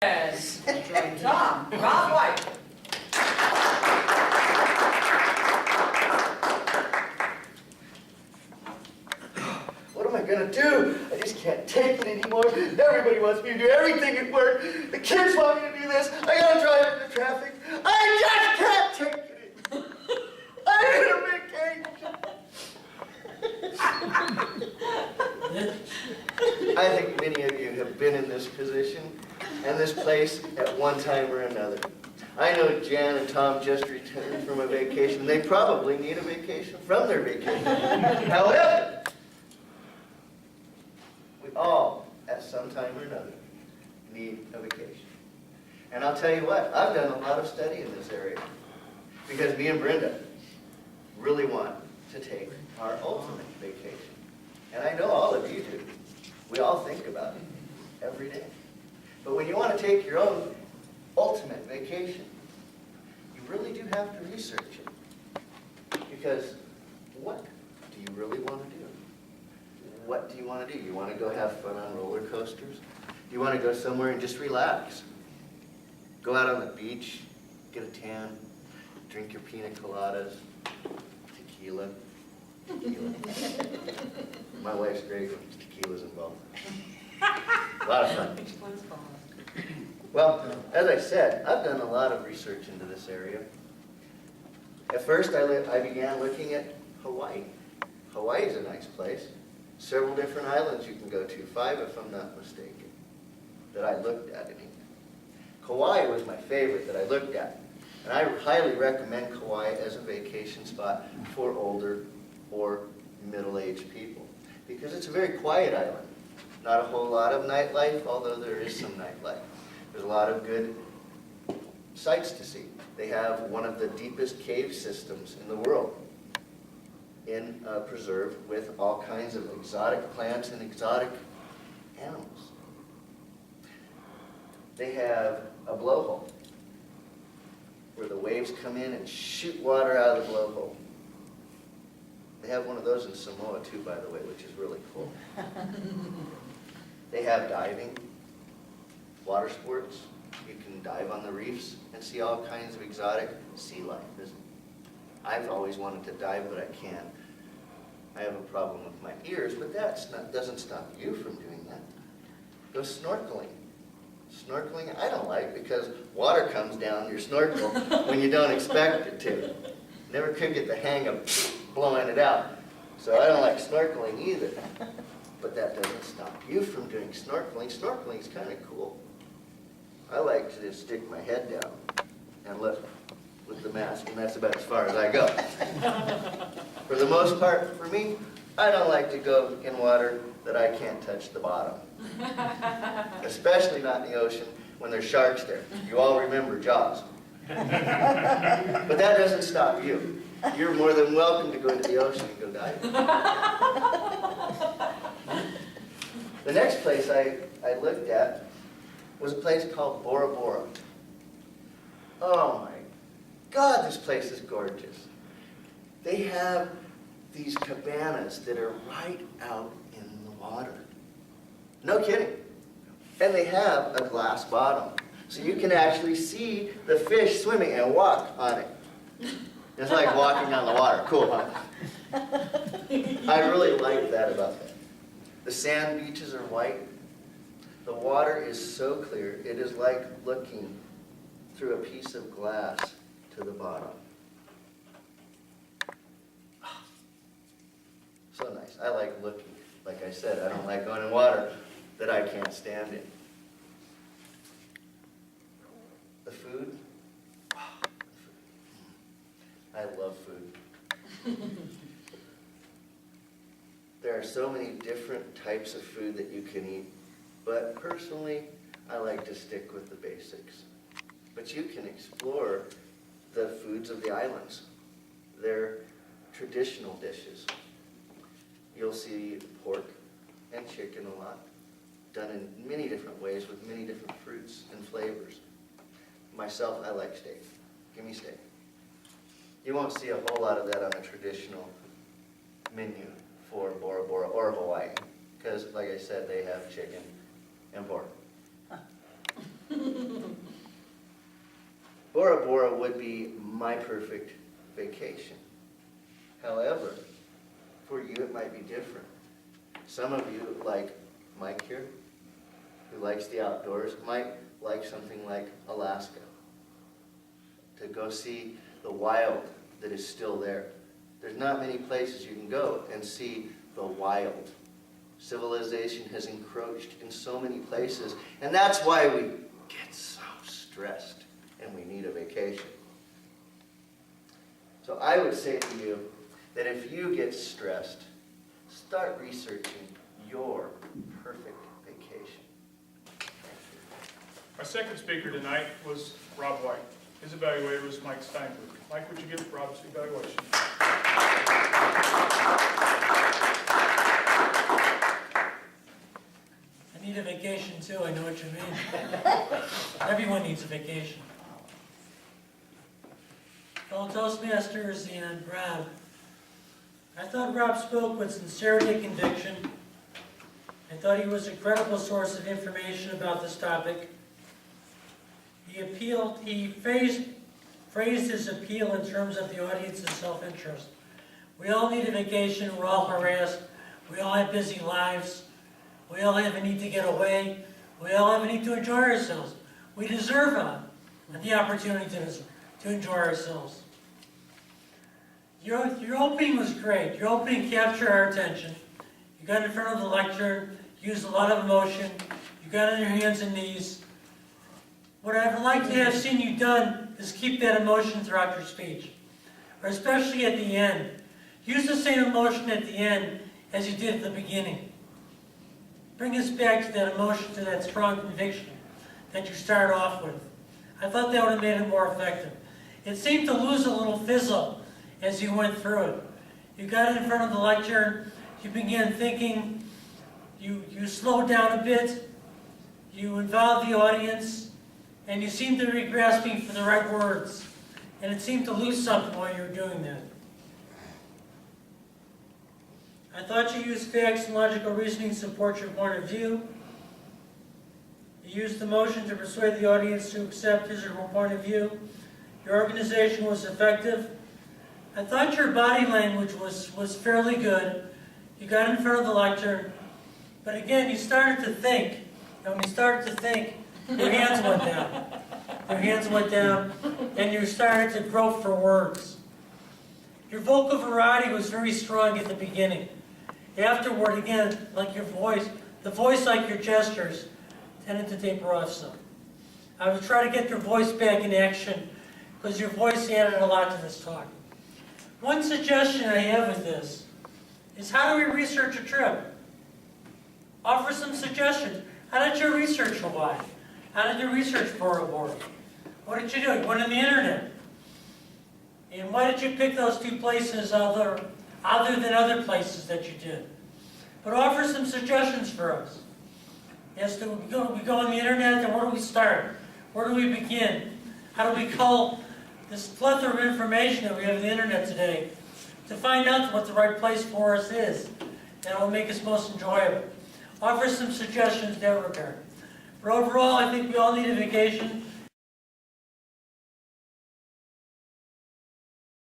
Yes. Tom, Rob White. What am I gonna do? I just can't take it anymore. Everybody wants me to do everything at work. The kids want me to do this. I gotta drive in the traffic. I just can't take it anymore. I need a vacation. I think many of you have been in this position and this place at one time or another. I know Jan and Tom just returned from a vacation. They probably need a vacation from their vacation. However, we all, at some time or another, need a vacation. And I'll tell you what, I've done a lot of study in this area because me and Brenda really want to take our ultimate vacation. And I know all of you do. We all think about it every day. But when you want to take your own ultimate vacation, you really do have to research it. Because what do you really want to do? What do you want to do? You want to go have fun on roller coasters? Do you want to go somewhere and just relax? Go out on the beach, get a tan, drink your pina coladas, tequila. My wife's great when tequila's involved. A lot of fun. Well, as I said, I've done a lot of research into this area. At first, I began looking at Hawaii. Hawaii is a nice place. Several different islands you can go to, 5 if I'm not mistaken, that I looked at anyway. Kauai was my favorite that I looked at. And I highly recommend Kauai as a vacation spot for older or middle-aged people. Because it's a very quiet island. Not a whole lot of nightlife, although there is some nightlife. There's a lot of good sights to see. They have one of the deepest cave systems in the world in a preserve with all kinds of exotic plants and exotic animals. They have a blowhole where the waves come in and shoot water out of the blowhole. They have one of those in Samoa too, by the way, which is really cool. They have diving, water sports. You can dive on the reefs and see all kinds of exotic sea life. I've always wanted to dive, but I can't. I have a problem with my ears, but that doesn't stop you from doing that. Go snorkeling. Snorkeling, I don't like because water comes down your snorkel when you don't expect it to. Never could get the hang of blowing it out. So I don't like snorkeling either. But that doesn't stop you from doing snorkeling. Snorkeling is kind of cool. I like to just stick my head down and look with the mask, and that's about as far as I go. For the most part, for me, I don't like to go in water that I can't touch the bottom. Especially not in the ocean when there's sharks there. You all remember Jaws. But that doesn't stop you. You're more than welcome to go into the ocean and go diving. The next place I looked at was a place called Bora Bora. Oh my God, this place is gorgeous. They have these cabanas that are right out in the water. No kidding. And they have a glass bottom. So you can actually see the fish swimming and walk on it. It's like walking on the water. Cool, huh? I really like that about that. The sand beaches are white. The water is so clear, it is like looking through a piece of glass to the bottom. So nice. I like looking. Like I said, I don't like going in water that I can't stand in. The food. I love food. There are so many different types of food that you can eat, but personally, I like to stick with the basics. But you can explore the foods of the islands, their traditional dishes. You'll see pork and chicken a lot, done in many different ways with many different fruits and flavors. Myself, I like steak. Give me steak. You won't see a whole lot of that on a traditional menu for Bora Bora or Hawaii, because like I said, they have chicken and pork. Bora Bora would be my perfect vacation. However, for you it might be different. Some of you, like Mike here, who likes the outdoors, might like something like Alaska, to go see the wild that is still there. There's not many places you can go and see the wild. Civilization has encroached in so many places, and that's why we get so stressed and we need a vacation. So I would say to you that if you get stressed, start researching your perfect vacation. Our second speaker tonight was Rob White. His evaluator was Mike Steinberg. Mike, would you give Rob's evaluation? I need a vacation too, I know what you mean. Everyone needs a vacation. Fellow Toastmasters and Rob, I thought Rob spoke with sincerity and conviction. I thought he was a credible source of information about this topic. He phrased his appeal in terms of the audience's self-interest. We all need a vacation, we're all harassed, we all have busy lives, we all have a need to get away, we all have a need to enjoy ourselves. We deserve the opportunity to enjoy ourselves. Your opening was great. Your opening captured our attention. You got in front of the lectern, used a lot of emotion, you got on your hands and knees. What I'd like to have seen you done is keep that emotion throughout your speech, or especially at the end. Use the same emotion at the end as you did at the beginning. Bring us back to that emotion, to that strong conviction that you started off with. I thought that would have made it more effective. It seemed to lose a little fizzle as you went through it. You got in front of the lectern, you began thinking, you slowed down a bit, you involved the audience, and you seemed to be grasping for the right words. And it seemed to lose something while you were doing that. I thought you used facts and logical reasoning to support your point of view. You used emotion to persuade the audience to accept his or her point of view. Your organization was effective. I thought your body language was fairly good. You got in front of the lectern. But again, you started to think. And when you started to think, your hands went down. Your hands went down, and you started to grope for words. Your vocal variety was very strong at the beginning. Afterward, again, like your voice, the voice like your gestures, tended to taper off some. I would try to get your voice back in action, because your voice added a lot to this talk. One suggestion I have with this is, how do we research a trip? Offer some suggestions. How did your research provide? How did you research Bora Bora? What did you do? You went on the internet. And why did you pick those two places other than other places that you did? But offer some suggestions for us. As to we go on the internet, and where do we start? Where do we begin? How do we cull this plethora of information that we have on the internet today to find out what the right place for us is that will make us most enjoyable? Offer some suggestions in that regard. But overall, I think we all need a vacation.